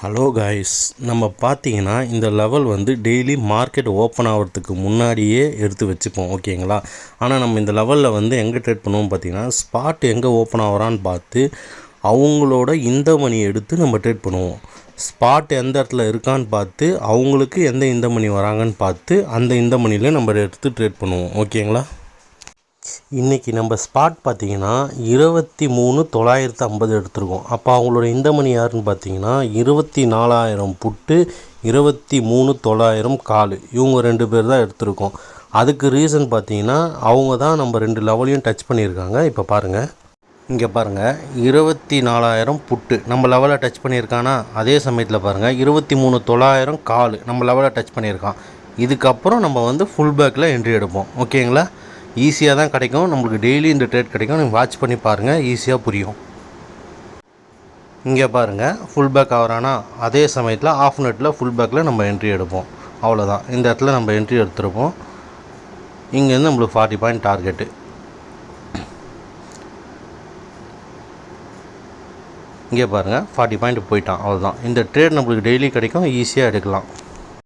Hello guys, நம்ம பார்த்தீங்கன்னா இந்த லெவல் வந்து டெய்லி மார்க்கெட் ஓப்பன் ஆகிறதுக்கு முன்னாடியே எடுத்து வச்சுப்போம், ஓகேங்களா. ஆனால் நம்ம இந்த லெவலில் வந்து எங்கே ட்ரேட் பண்ணுவோம் பார்த்தீங்கன்னா, ஸ்பாட் எங்கே ஓப்பன் ஆகிறான்னு பார்த்து அவங்களோட இந்த மணி எடுத்து நம்ம ட்ரேட் பண்ணுவோம். ஸ்பாட் எந்த இடத்துல இருக்கான்னு பார்த்து அவங்களுக்கு எந்த இந்த மணி வராங்கன்னு பார்த்து அந்த இந்த மணியில் நம்ம எடுத்து ட்ரேட் பண்ணுவோம், ஓகேங்களா. இன்றைக்கி நம்ம ஸ்பாட் பார்த்திங்கன்னா 23,950 எடுத்திருக்கோம். அப்போ அவங்களோட இந்த மணி யாருன்னு பார்த்தீங்கன்னா 24,000 புட்டு 23,900 கால், இவங்க 2 பேர் தான் எடுத்திருக்கோம். அதுக்கு ரீசன் பார்த்தீங்கன்னா அவங்க தான் நம்ம 2 லெவலையும் டச் பண்ணியிருக்காங்க. இப்போ பாருங்கள், இங்கே பாருங்கள், 24,000 புட்டு நம்ம லெவலை டச் பண்ணியிருக்கானா, அதே சமயத்தில் பாருங்கள் 23,900 கால் நம்ம லெவலை டச் பண்ணியிருக்கான். இதுக்கப்புறம் நம்ம வந்து ஃபுல் பேக்கில் என்ட்ரி எடுப்போம், ஓகேங்களா. ஈஸியாக தான் கிடைக்கும் நம்மளுக்கு, டெய்லி இந்த ட்ரேட் கிடைக்கும். நீங்கள் வாட்ச் பண்ணி பாருங்கள், ஈஸியாக புரியும். இங்கே பாருங்கள், ஃபுல் பேக் ஆகிறானா, அதே சமயத்தில் ஆஃப் நெட்டில் ஃபுல் பேக்கில் நம்ம என்ட்ரி எடுப்போம். அவ்வளோதான், இந்த இடத்துல நம்ம என்ட்ரி எடுத்துருப்போம். இங்கேருந்து நம்மளுக்கு 40 பாயிண்ட் டார்கெட்டு. இங்கே பாருங்கள் 40 பாயிண்ட் போயிட்டான், அவ்வளோதான். இந்த ட்ரேட் நம்மளுக்கு டெய்லி கிடைக்கும், ஈஸியாக எடுக்கலாம்.